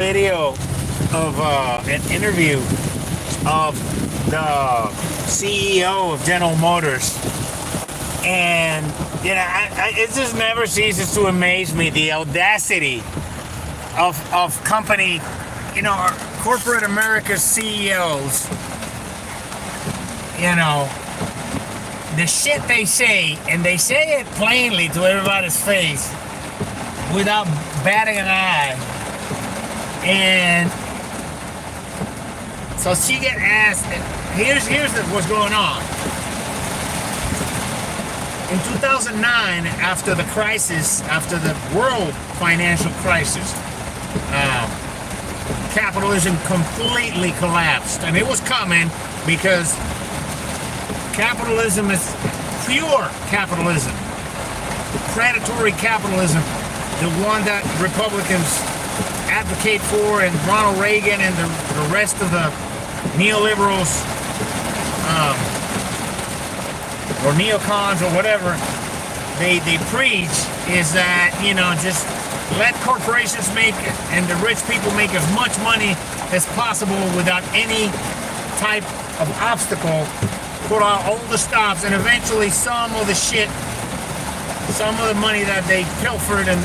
video of an interview of the CEO of General Motors, and it just never ceases to amaze me the audacity of company, corporate America's CEOs. The shit they say, and they say it plainly to everybody's face without batting an eye. And so she get asked, here's what's going on. In 2009, after the crisis, after the world financial crisis, capitalism completely collapsed. And it was coming because capitalism is pure capitalism, predatory capitalism, the one that Republicans advocate for, and Ronald Reagan and the rest of the neoliberals or neocons or whatever they preach is that just let corporations make and the rich people make as much money as possible without any type of obstacle, put out all the stops, and eventually some of the money that they pilfered and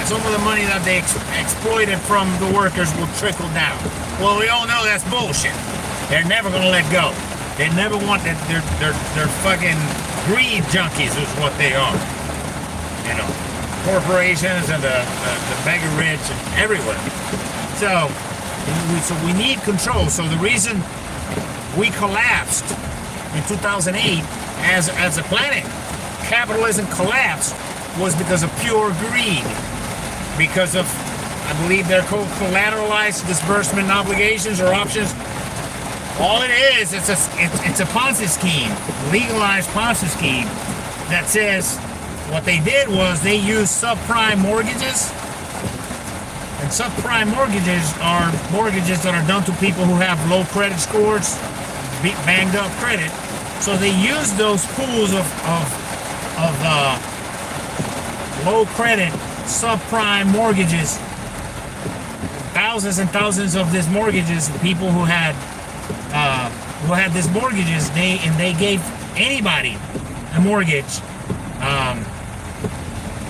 some of the money that they exploited from the workers will trickle down. Well, we all know that's bullshit. They're never going to let go. They never want that. They're fucking greed junkies is what they are. Corporations and the mega rich and everywhere. So we need control. So the reason we collapsed in 2008 as a planet, capitalism collapsed, was because of pure greed, because of, I believe they're called collateralized disbursement obligations or options. All it is, it's a Ponzi scheme, legalized Ponzi scheme that says what they did was they used subprime mortgages, and subprime mortgages are mortgages that are done to people who have low credit scores, banged up credit. So they use those pools of low credit, subprime mortgages, thousands and thousands of these mortgages, people who had these mortgages, they gave anybody a mortgage,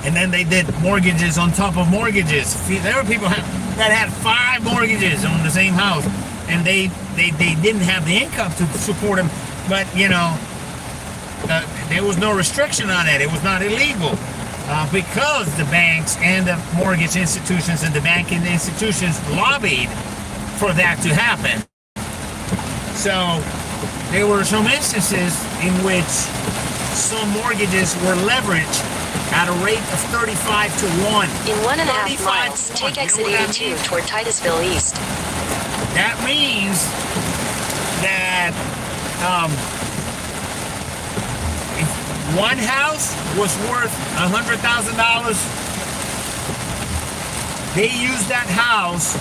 and then they did mortgages on top of mortgages. There were people that had 5 mortgages on the same house, and they didn't have the income to support them, but there was no restriction on it. It was not illegal. Because the banks and the mortgage institutions and the banking institutions lobbied for that to happen. So there were some instances in which some mortgages were leveraged at a rate of 35 to 1. In 1.5 miles, take exit 82 toward Titusville East. That means that one house was worth $100,000. They used that house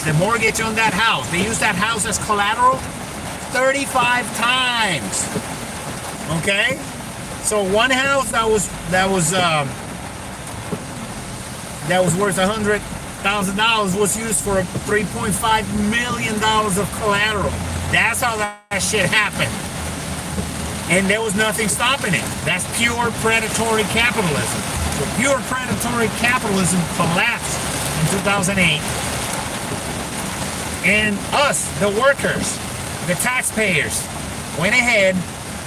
the mortgage on that house. They used that house as collateral 35 times. Okay, so one house that was worth $100,000 was used for $3.5 million of collateral. That's how that shit happened. And there was nothing stopping it. That's pure predatory capitalism. So pure predatory capitalism collapsed in 2008. And us, the workers, the taxpayers, went ahead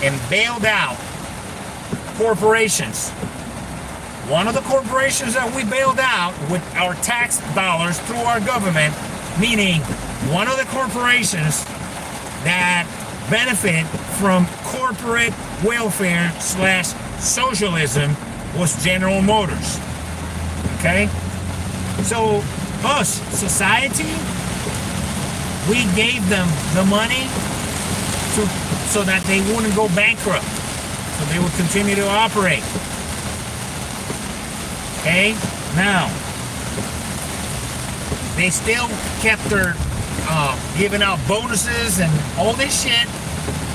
and bailed out corporations. One of the corporations that we bailed out with our tax dollars through our government, meaning one of the corporations that benefit from corporate welfare / socialism was General Motors. Okay? So us, society, we gave them the money so that they wouldn't go bankrupt. So they would continue to operate. Okay? Now, they still kept their giving out bonuses and all this shit,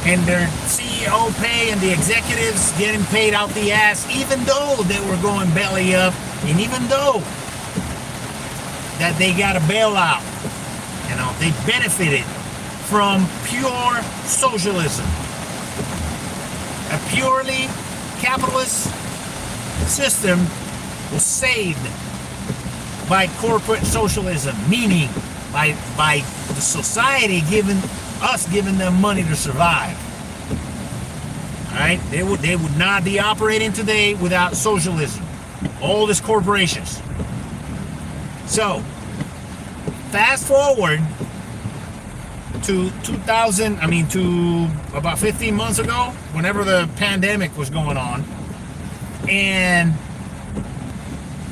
and their CEO pay and the executives getting paid out the ass, even though they were going belly up, and even though that they got a bailout. You know, they benefited from pure socialism. A purely capitalist system was saved by corporate socialism, meaning by the society giving them money to survive. All right, they would not be operating today without socialism. All these corporations. So, fast forward to to about 15 months ago, whenever the pandemic was going on, and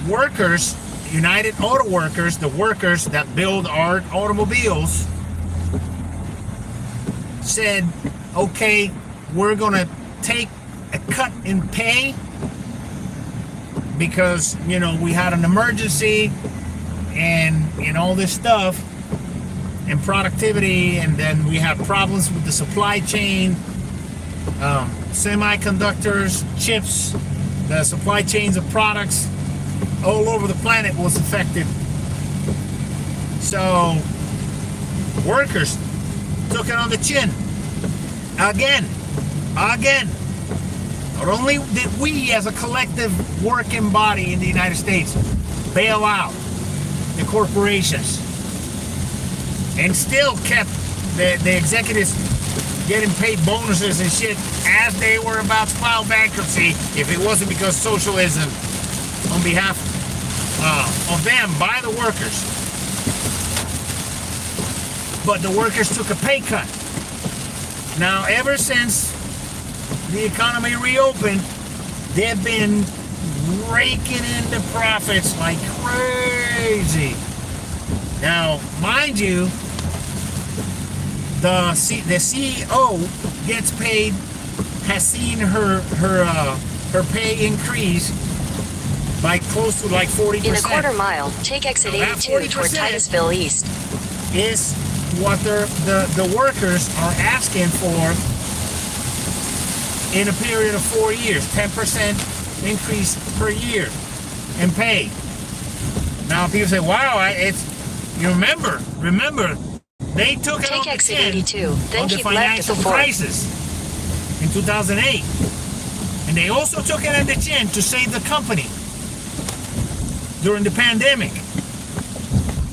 workers, United Auto Workers, the workers that build our automobiles, said, okay, we're gonna take a cut in pay because, you know, we had an emergency and all this stuff and productivity, and then we had problems with the supply chain, semiconductors, chips, the supply chains of products all over the planet was affected. So workers took it on the chin again. Not only did we as a collective working body in the United States bail out the corporations and still kept the executives getting paid bonuses and shit as they were about to file bankruptcy, if it wasn't because socialism on behalf of them by the workers. But the workers took a pay cut. Now, ever since the economy reopened, they've been raking in the profits like crazy. Now, mind you, the CEO gets paid, has seen her pay increase by close to like 40%. In a quarter mile, take exit 82 toward Titusville East. Is what the workers are asking for in a period of 4 years, 10% increase per year in pay. Now people say, wow, you remember, they took it on the exit chin 82, then of the keep left at the financial fork. crisis in 2008. And they also took it on the chin to save the company during the pandemic.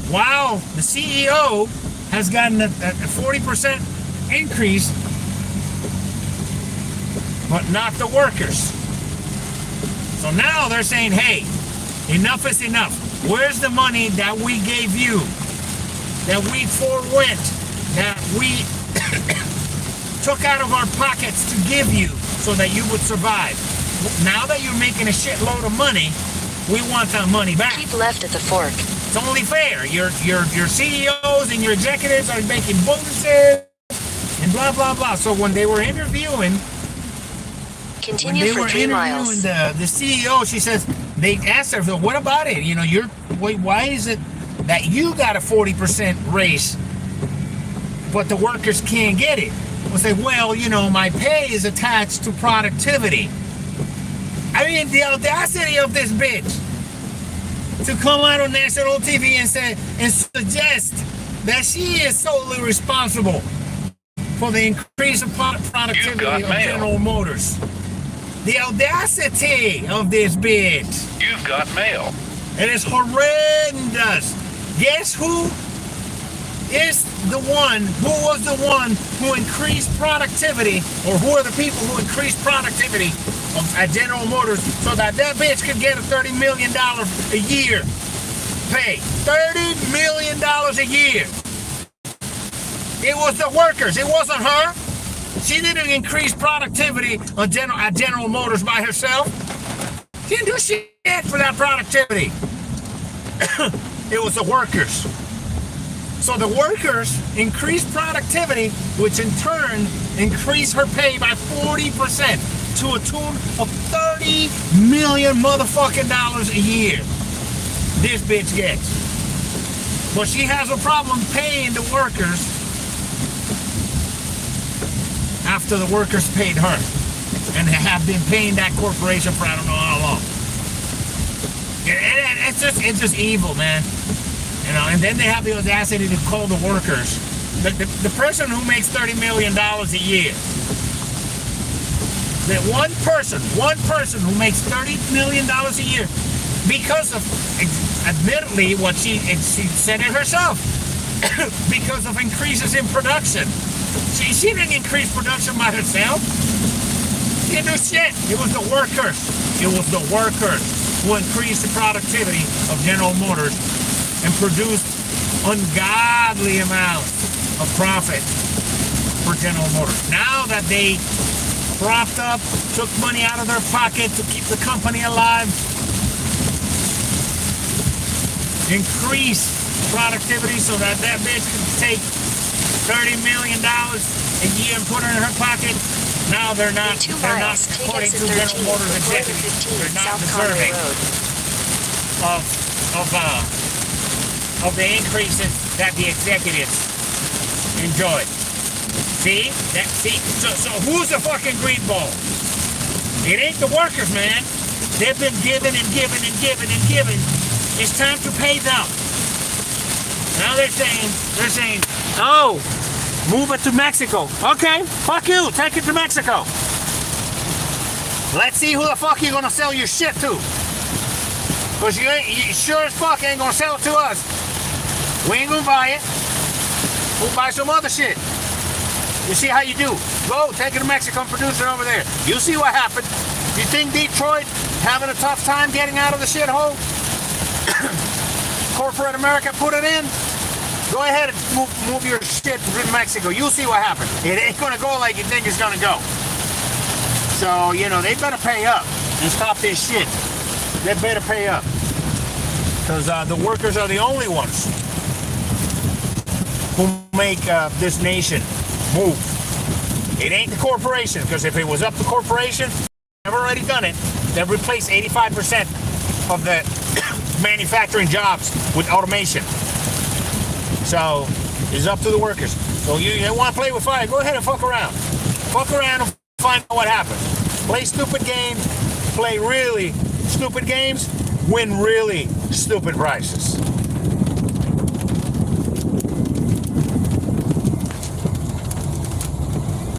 While the CEO has gotten a 40% increase, but not the workers. So now they're saying, hey, enough is enough. Where's the money that we gave you, that we forewent, that we took out of our pockets to give you so that you would survive? Now that you're making a shitload of money, we want that money back. Keep left at the fork. It's only fair. Your CEOs and your executives are making bonuses and blah, blah, blah. So when they were interviewing, Continue for 3 miles. the CEO, she says, they asked her, what about it? You know, why is it that you got a 40% raise, but the workers can't get it? We'll say, well, you know, my pay is attached to productivity. I mean, the audacity of this bitch to come out on national TV and suggest that she is solely responsible for the increase of productivity of General Motors. The audacity of this bitch. You've got mail. It is horrendous. Guess who was the one who increased productivity, or who are the people who increased productivity at General Motors so that bitch could get a $30 million a year pay? $30 million a year. It was the workers. It wasn't her. She didn't increase productivity at General Motors by herself. She didn't do shit for that productivity. It was the workers. So the workers increased productivity, which in turn increased her pay by 40% to a tune of $30 million motherfucking dollars a year. This bitch gets. But she has a problem paying the workers after the workers paid her, and have been paying that corporation for I don't know how long. It's just evil, man. You know, and then they have the audacity to call the workers, the person who makes $30 million a year. That one person who makes $30 million a year, because of, admittedly, what she said it herself, because of increases in production. She didn't increase production by herself. She didn't do shit. It was the workers. It was the workers who increased the productivity of General Motors and produced ungodly amounts of profit for General Motors. Now that they propped up, took money out of their pocket to keep the company alive, increased productivity so that bitch could take $30 million a year and put it in her pocket. Now they're not, according to General Motors executives, they're not deserving of the increases that the executives enjoyed. See? So who's the fucking greenball? It ain't the workers, man. They've been giving and giving and giving and giving. It's time to pay them. Now they're saying, oh, move it to Mexico. Okay, fuck you, take it to Mexico. Let's see who the fuck you're gonna sell your shit to. Cause you sure as fuck ain't gonna sell it to us. We ain't gonna buy it. We'll buy some other shit. You see how you do. Go, take it to Mexico and produce it over there. You see what happened. You think Detroit having a tough time getting out of the shithole? Corporate America put it in. Go ahead and move your shit to Mexico. You'll see what happens. It ain't gonna go like you think it's gonna go. So, you know, they better pay up and stop this shit. They better pay up. Because the workers are the only ones who make this nation move. It ain't the corporation, because if it was up to corporation, they've already done it. They've replaced 85% of the manufacturing jobs with automation. So it's up to the workers. So you want to play with fire, go ahead and fuck around. Fuck around and find out what happens. Play stupid games, play really stupid games, win really stupid prizes.